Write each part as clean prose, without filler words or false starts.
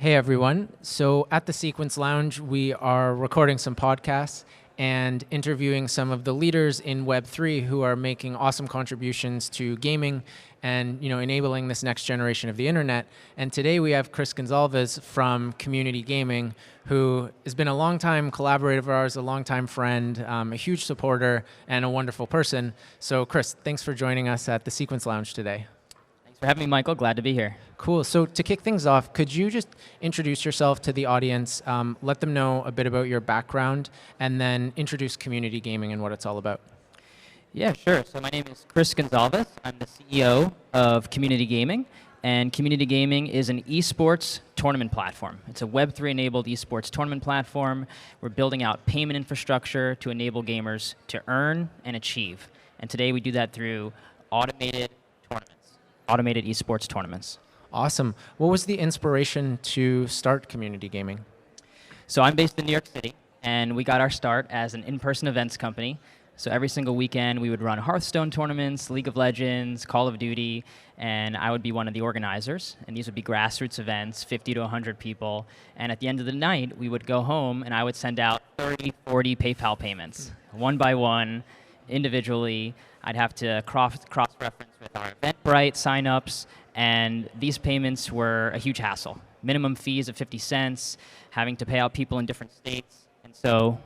Hey everyone. So at the Sequence Lounge, we are recording some podcasts and interviewing some of the leaders in Web3 who are making awesome contributions to gaming and enabling this next generation of the internet. And today we have Chris Gonsalves from Community Gaming, who has been a longtime collaborator of ours, a longtime friend, a huge supporter, and a wonderful person. So Chris, thanks for joining us at the Sequence Lounge today. Thanks for having me, Michael. Glad to be here. Cool. So to kick things off, could you just introduce yourself to the audience, let them know a bit about your background, and then introduce Community Gaming and what it's all about? Yeah, sure. So my name is Chris Gonsalves. I'm the CEO of Community Gaming, and Community Gaming is an esports tournament platform. It's a Web3-enabled esports tournament platform. We're building out payment infrastructure to enable gamers to earn and achieve. And today we do that through automated tournaments, automated esports tournaments. Awesome. What was the inspiration to start Community Gaming? So I'm based in New York City, and we got our start as an in-person events company. So every single weekend, we would run Hearthstone tournaments, League of Legends, Call of Duty, and I would be one of the organizers. And these would be grassroots events, 50 to 100 people. And at the end of the night, we would go home, and I would send out 30, 40 PayPal payments, one by one, individually. I'd have to cross-reference with our Eventbrite signups, and these payments were a huge hassle. Minimum fees of 50 cents, having to pay out people in different states. And so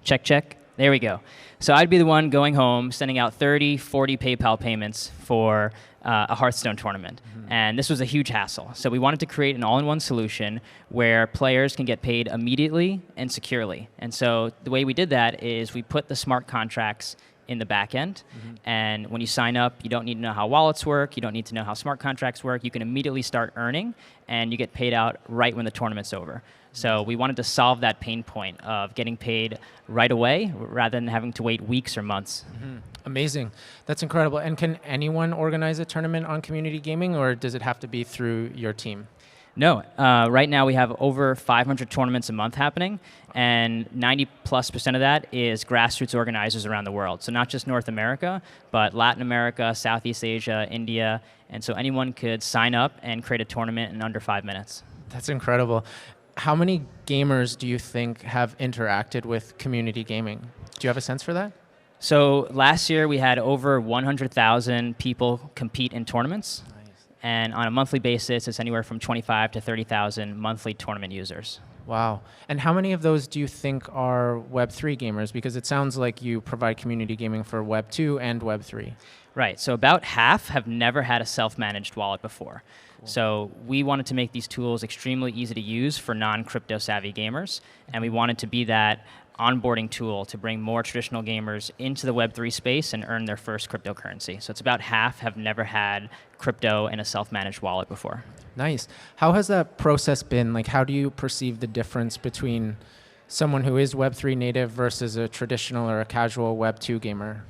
check, check. There we go. So I'd be the one going home, sending out 30, 40 PayPal payments for a Hearthstone tournament. Mm-hmm. And this was a huge hassle. So we wanted to create an all-in-one solution where players can get paid immediately and securely. And so the way we did that is we put the smart contracts in the back end. Mm-hmm. And when you sign up, you don't need to know how wallets work. You don't need to know how smart contracts work. You can immediately start earning, and you get paid out right when the tournament's over. So we wanted to solve that pain point of getting paid right away rather than having to wait weeks or months. Mm-hmm. Amazing. That's incredible. And can anyone organize a tournament on Community Gaming, or does it have to be through your team? No. Right now we have over 500 tournaments a month happening, and 90+% of that is grassroots organizers around the world. So not just North America, but Latin America, Southeast Asia, India. And so anyone could sign up and create a tournament in under 5 minutes. That's incredible. How many gamers do you think have interacted with Community Gaming? Do you have a sense for that? So last year we had over 100,000 people compete in tournaments. Nice. And on a monthly basis, it's anywhere from 25 to 30,000 monthly tournament users. Wow. And how many of those do you think are Web3 gamers? Because it sounds like you provide community gaming for Web2 and Web3. Right. So about half have never had a self-managed wallet before. Cool. So we wanted to make these tools extremely easy to use for non-crypto savvy gamers. And we wanted to be that onboarding tool to bring more traditional gamers into the Web3 space and earn their first cryptocurrency. So it's about half have never had crypto in a self-managed wallet before. Nice. How has that process been? Like, how do you perceive the difference between someone who is Web3 native versus a traditional or a casual Web2 gamer?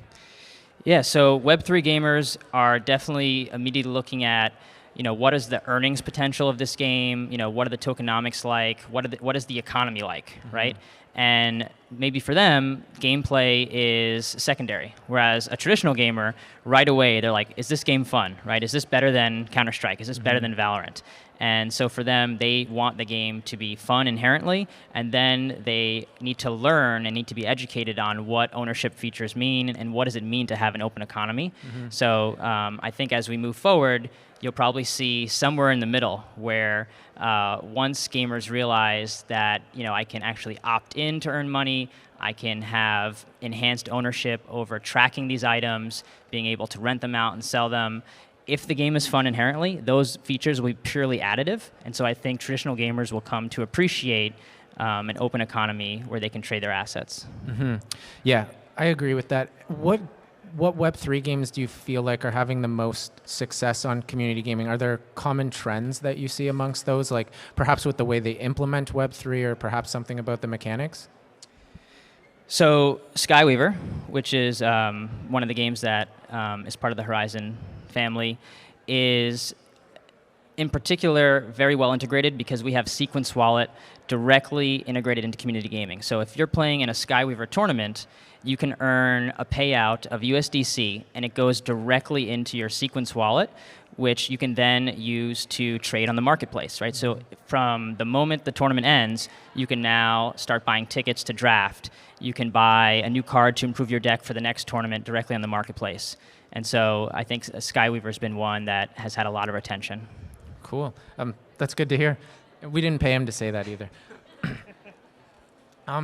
Yeah, so Web3 gamers are definitely immediately looking at, what is the earnings potential of this game? What are the tokenomics like? What is the economy like, mm-hmm. right? And maybe for them, gameplay is secondary. Whereas a traditional gamer, right away, they're like, is this game fun, right? Is this better than Counter-Strike? Is this mm-hmm. better than Valorant? And so for them, they want the game to be fun inherently, and then they need to learn and need to be educated on what ownership features mean and what does it mean to have an open economy. Mm-hmm. So I think as we move forward, you'll probably see somewhere in the middle where once gamers realize that I can actually opt in to earn money, I can have enhanced ownership over tracking these items, being able to rent them out and sell them. If the game is fun inherently, those features will be purely additive. And so I think traditional gamers will come to appreciate an open economy where they can trade their assets. Mm-hmm. Yeah, I agree with that. What Web3 games do you feel like are having the most success on community gaming? Are there common trends that you see amongst those, like perhaps with the way they implement Web3 or perhaps something about the mechanics? So Skyweaver, which is one of the games that is part of the Horizon family, is in particular, very well integrated because we have Sequence Wallet directly integrated into community gaming. So if you're playing in a Skyweaver tournament, you can earn a payout of USDC, and it goes directly into your Sequence Wallet, which you can then use to trade on the marketplace, right? So from the moment the tournament ends, you can now start buying tickets to draft. You can buy a new card to improve your deck for the next tournament directly on the marketplace. And so I think Skyweaver's been one that has had a lot of attention. Cool. That's good to hear. We didn't pay him to say that either.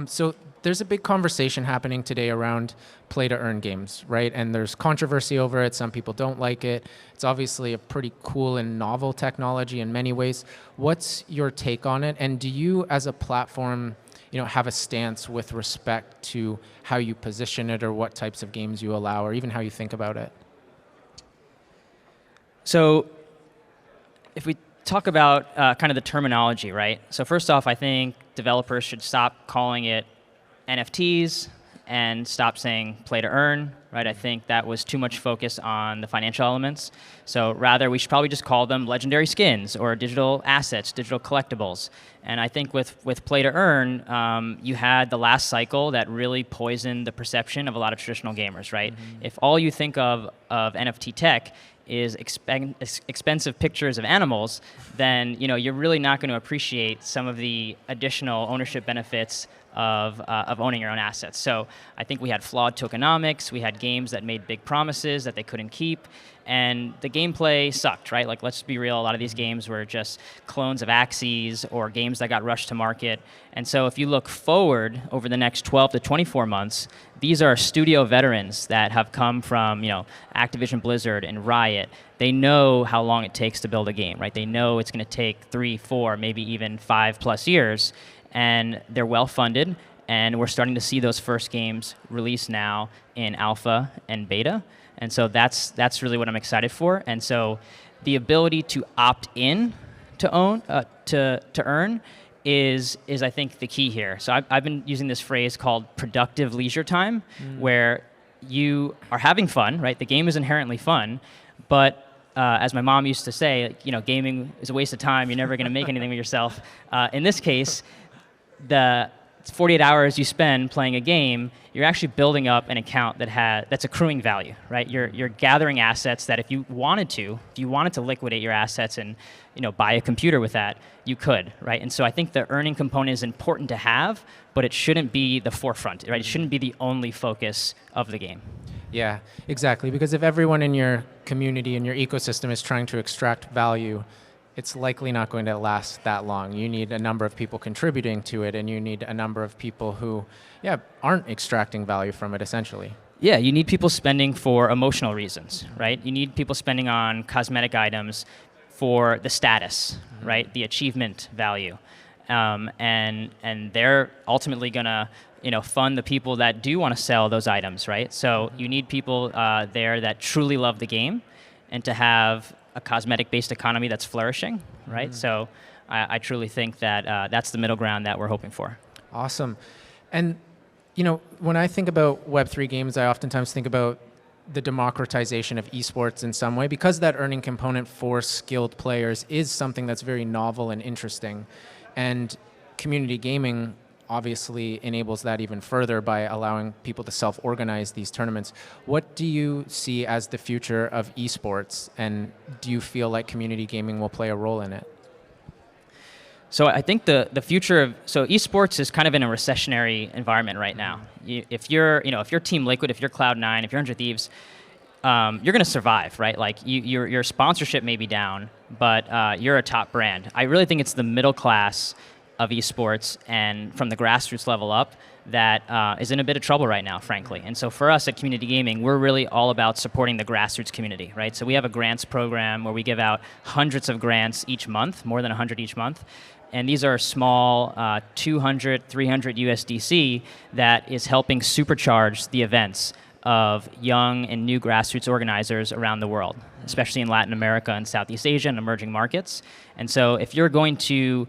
So there's a big conversation happening today around play-to-earn games, right? And there's controversy over it. Some people don't like it. It's obviously a pretty cool and novel technology in many ways. What's your take on it? And do you, as a platform, have a stance with respect to how you position it or what types of games you allow or even how you think about it? So if we talk about kind of the terminology, right? So first off, I think developers should stop calling it NFTs and stop saying play to earn, right? I think that was too much focus on the financial elements. So rather, we should probably just call them legendary skins or digital assets, digital collectibles. And I think with play to earn, you had the last cycle that really poisoned the perception of a lot of traditional gamers, right? Mm-hmm. If all you think of NFT tech is expensive pictures of animals, then you're really not going to appreciate some of the additional ownership benefits of owning your own assets. So I think we had flawed tokenomics, we had games that made big promises that they couldn't keep, and the gameplay sucked, right? Like, let's be real, a lot of these games were just clones of Axes or games that got rushed to market. And so if you look forward over the next 12 to 24 months, these are studio veterans that have come from, Activision Blizzard and Riot. They know how long it takes to build a game, right? They know it's going to take 3, 4, maybe even 5+ years, and they're well-funded, and we're starting to see those first games release now in alpha and beta. And so that's really what I'm excited for. And so the ability to opt in to own to earn is I think the key here. So I've been using this phrase called productive leisure time, where you are having fun, right? The game is inherently fun, but as my mom used to say, gaming is a waste of time. You're never going to make anything of yourself. In this case, the 48 hours you spend playing a game, you're actually building up an account that's accruing value, right? You're gathering assets that if you wanted to liquidate your assets and buy a computer with that, you could, right? And so I think the earning component is important to have, but it shouldn't be the forefront, right? It shouldn't be the only focus of the game. Yeah, exactly. Because if everyone in your community and your ecosystem is trying to extract value, it's likely not going to last that long. You need a number of people contributing to it, and you need a number of people who, aren't extracting value from it, essentially. Yeah, you need people spending for emotional reasons, right? You need people spending on cosmetic items for the status, right? The achievement value. And they're ultimately going to fund the people that do want to sell those items, right? So you need people there that truly love the game, and to have a cosmetic-based economy that's flourishing, right? So I truly think that that's the middle ground that we're hoping for. Awesome. And, when I think about Web3 games, I oftentimes think about the democratization of esports in some way, because that earning component for skilled players is something that's very novel and interesting. And community gaming obviously enables that even further by allowing people to self-organize these tournaments. What do you see as the future of esports, and do you feel like community gaming will play a role in it? So I think the future of esports is kind of in a recessionary environment right now. If you're Team Liquid, if you're Cloud9, if you're 100 Thieves, you're going to survive, right? Like your sponsorship may be down, but you're a top brand. I really think it's the middle class of esports and from the grassroots level up that is in a bit of trouble right now, frankly. And so for us at Community Gaming, we're really all about supporting the grassroots community, right? So we have a grants program where we give out hundreds of grants each month, more than 100 each month. And these are small 200, 300 USDC that is helping supercharge the events of young and new grassroots organizers around the world, especially in Latin America and Southeast Asia and emerging markets. And so if you're going to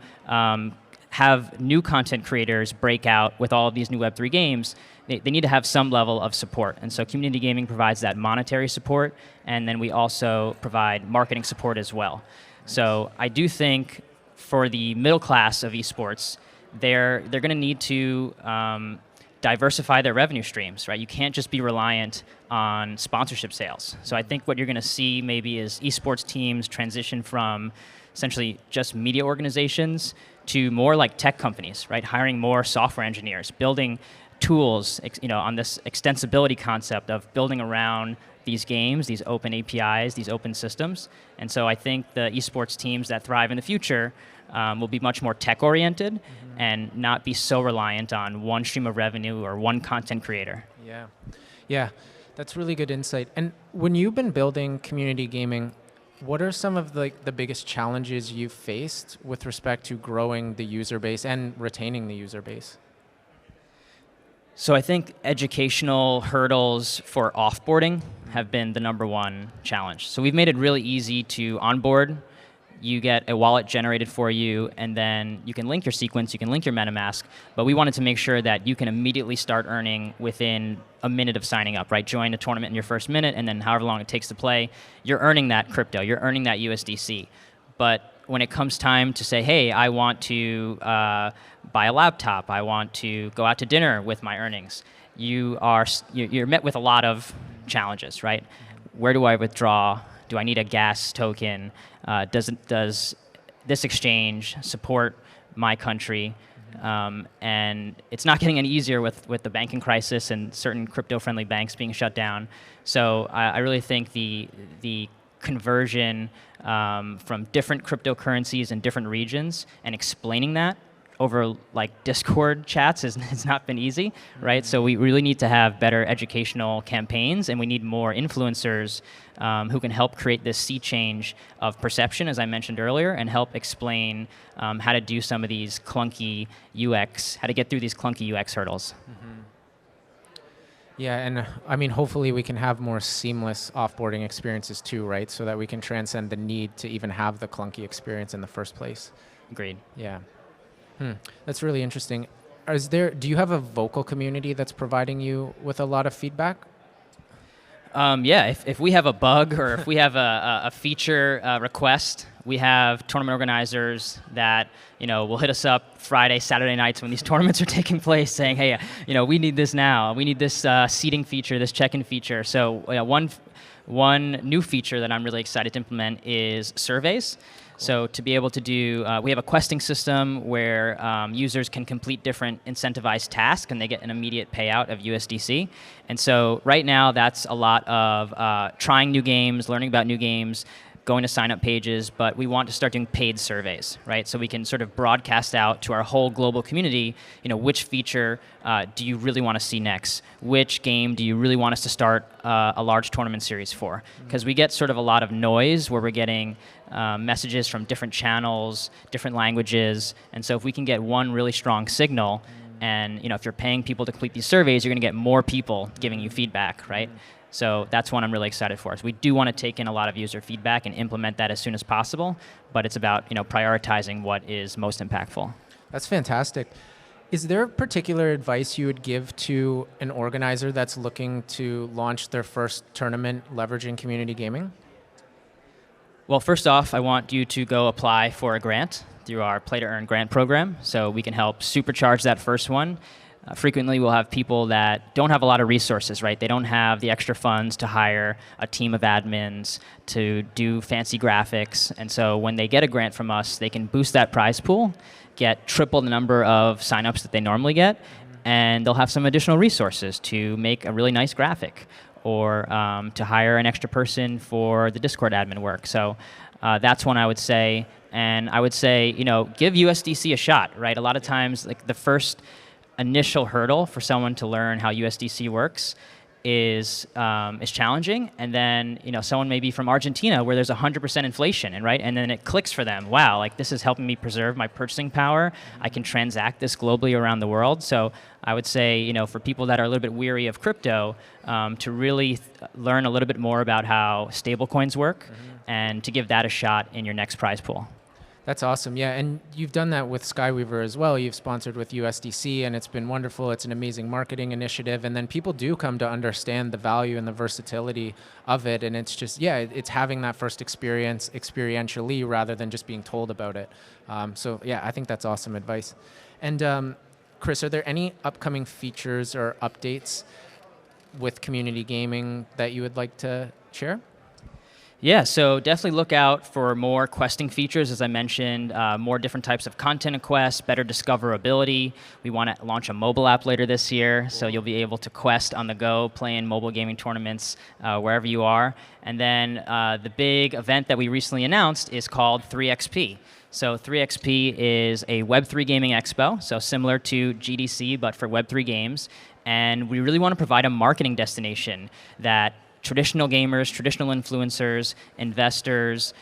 have new content creators break out with all of these new Web3 games, they need to have some level of support. And so Community Gaming provides that monetary support, and then we also provide marketing support as well. So I do think for the middle class of esports, they're going to need to diversify their revenue streams, right? You can't just be reliant on sponsorship sales. So I think what you're going to see maybe is esports teams transition from essentially just media organizations to more like tech companies, right? Hiring more software engineers, building tools, on this extensibility concept of building around these games, these open APIs, these open systems. And so I think the esports teams that thrive in the future will be much more tech-oriented and not be so reliant on one stream of revenue or one content creator. Yeah, that's really good insight. And when you've been building community gaming, what are some of the biggest challenges you've faced with respect to growing the user base and retaining the user base? So I think educational hurdles for offboarding have been the #1 challenge. So we've made it really easy to onboard. You get a wallet generated for you, and then you can link your sequence, you can link your MetaMask, but we wanted to make sure that you can immediately start earning within a minute of signing up, right? Join a tournament in your first minute, and then however long it takes to play, you're earning that crypto, you're earning that USDC. But when it comes time to say, hey, I want to buy a laptop, I want to go out to dinner with my earnings, you're met with a lot of challenges, right? Where do I withdraw? Do I need a gas token? Does this exchange support my country? And it's not getting any easier with the banking crisis and certain crypto-friendly banks being shut down. So I really think the conversion from different cryptocurrencies in different regions and explaining that over like Discord chats has not been easy, right? So we really need to have better educational campaigns, and we need more influencers who can help create this sea change of perception, as I mentioned earlier, and help explain how to do some of these clunky UX, how to get through these clunky UX hurdles. Yeah, and I mean, hopefully we can have more seamless offboarding experiences too, right? So that we can transcend the need to even have the clunky experience in the first place. Agreed. Yeah. That's really interesting. Do you have a vocal community that's providing you with a lot of feedback? Yeah, if we have a bug or if we have a feature request, we have tournament organizers that will hit us up Friday, Saturday nights when these tournaments are taking place, saying, "Hey, we need this now. We need this seating feature, this check-in feature." So one new feature that I'm really excited to implement is surveys. So to be able to do, we have a questing system where users can complete different incentivized tasks and they get an immediate payout of USDC. And so right now that's a lot of trying new games, learning about new games, going to sign up pages, but we want to start doing paid surveys, right? So we can sort of broadcast out to our whole global community, which feature do you really want to see next? Which game do you really want us to start a large tournament series for? Because we get sort of a lot of noise where we're getting messages from different channels, different languages, and so if we can get one really strong signal, and if you're paying people to complete these surveys, you're going to get more people giving you feedback, right? So that's one I'm really excited for. So we do want to take in a lot of user feedback and implement that as soon as possible, but it's about prioritizing what is most impactful. That's fantastic. Is there particular advice you would give to an organizer that's looking to launch their first tournament leveraging community gaming? Well, first off, I want you to go apply for a grant through our Play to Earn grant program, so we can help supercharge that first one. Frequently, we'll have people that don't have a lot of resources, right? They don't have the extra funds to hire a team of admins to do fancy graphics. And so when they get a grant from us, they can boost that prize pool, get triple the number of signups that they normally get, and they'll have some additional resources to make a really nice graphic or to hire an extra person for the Discord admin work. So that's one I would say. And I would say, give USDC a shot, right? A lot of times, like the first initial hurdle for someone to learn how USDC works is challenging, and then someone maybe from Argentina where there's 100% inflation, and then it clicks for them. Wow, like this is helping me preserve my purchasing power. I can transact this globally around the world. So I would say for people that are a little bit weary of crypto, to really learn a little bit more about how stablecoins work, and to give that a shot in your next prize pool. That's awesome. Yeah, and you've done that with Skyweaver as well. You've sponsored with USDC, and it's been wonderful. It's an amazing marketing initiative, and then people do come to understand the value and the versatility of it. And it's just, yeah, it's having that first experience experientially rather than just being told about it. So yeah, I think that's awesome advice. And Chris, are there any upcoming features or updates with community gaming that you would like to share? Yeah, so definitely look out for more questing features, as I mentioned, more different types of content and quests, better discoverability. We want to launch a mobile app later this year, so you'll be able to quest on the go, play in mobile gaming tournaments wherever you are. And then the big event that we recently announced is called 3XP. So 3XP is a Web3 gaming expo, so similar to GDC, but for Web3 games. And we really want to provide a marketing destination that traditional gamers, traditional influencers, investors,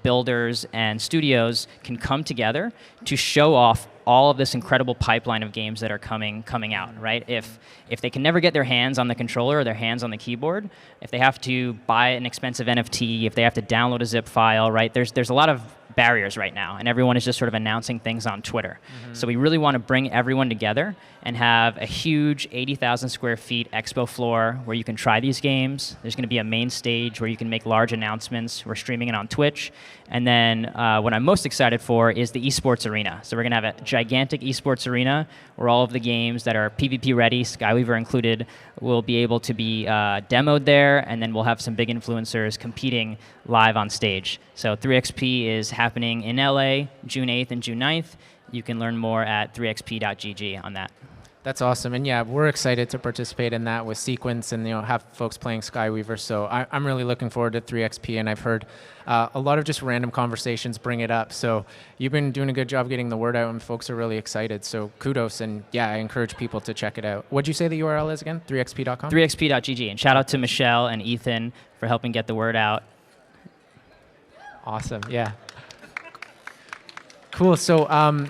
builders, and studios can come together to show off all of this incredible pipeline of games that are coming out, right? If they can never get their hands on the controller or their hands on the keyboard, if they have to buy an expensive NFT, if they have to download a zip file, right? There's a lot of barriers right now, and everyone is just sort of announcing things on Twitter. Mm-hmm. So we really want to bring everyone together and have a huge 80,000 square feet expo floor where you can try these games. There's going to be a main stage where you can make large announcements. We're streaming it on Twitch. And then what I'm most excited for is the esports arena. So we're going to have a gigantic esports arena where all of the games that are PvP ready, Skyweaver included, will be able to be demoed there, and then we'll have some big influencers competing live on stage. So 3XP is happening in LA, June 8th and June 9th. You can learn more at 3xp.gg on that. That's awesome, and yeah, we're excited to participate in that with Sequence and have folks playing Skyweaver. So I'm really looking forward to 3XP, and I've heard a lot of just random conversations bring it up. So you've been doing a good job getting the word out, and folks are really excited. So kudos, and yeah, I encourage people to check it out. What'd you say the URL is again? 3xp.com? 3xp.gg, and shout out to Michelle and Ethan for helping get the word out. Awesome, yeah. Cool. So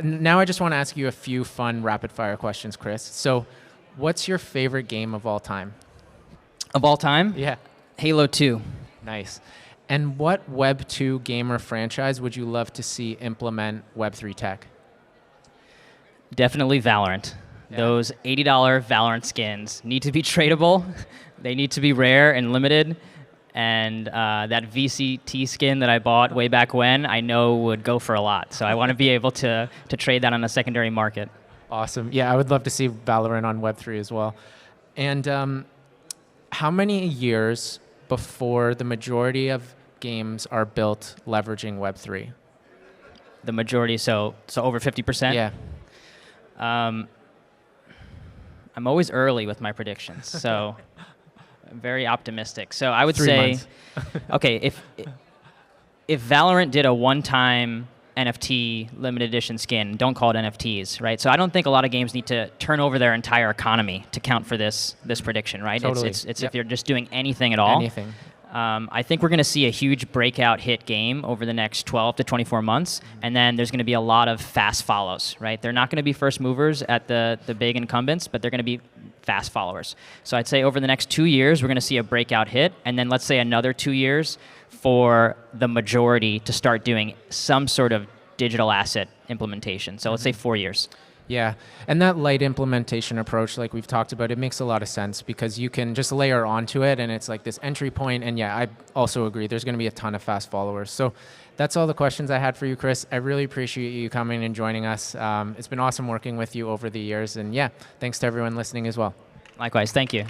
now I just want to ask you a few fun rapid-fire questions, Chris. So what's your favorite game of all time? Of all time? Yeah. Halo 2. Nice. And what Web 2 gamer franchise would you love to see implement Web 3 tech? Definitely Valorant. Yeah. Those $80 Valorant skins need to be tradable. They need to be rare and limited. And that VCT skin that I bought way back when, I know would go for a lot. So I want to be able to trade that on a secondary market. Awesome. Yeah, I would love to see Valorant on Web3 as well. And how many years before the majority of games are built leveraging Web3? The majority, so over 50%? Yeah. I'm always early with my predictions, so I'm very optimistic. So I would 3 say, months. okay, if Valorant did a one-time NFT limited edition skin, don't call it NFTs, right? So I don't think a lot of games need to turn over their entire economy to count for this prediction, right? Totally. It's yep. If you're just doing anything at all. Anything. I think we're going to see a huge breakout hit game over the next 12 to 24 months, and then there's going to be a lot of fast follows, right? They're not going to be first movers at the big incumbents, but they're going to be fast followers. So I'd say over the next 2 years, we're going to see a breakout hit, and then let's say another 2 years for the majority to start doing some sort of digital asset implementation. So let's say 4 years. Yeah, and that light implementation approach, like we've talked about, it makes a lot of sense because you can just layer onto it and it's like this entry point. And yeah, I also agree. There's going to be a ton of fast followers. So that's all the questions I had for you, Chris. I really appreciate you coming and joining us. It's been awesome working with you over the years. And yeah, thanks to everyone listening as well. Likewise. Thank you.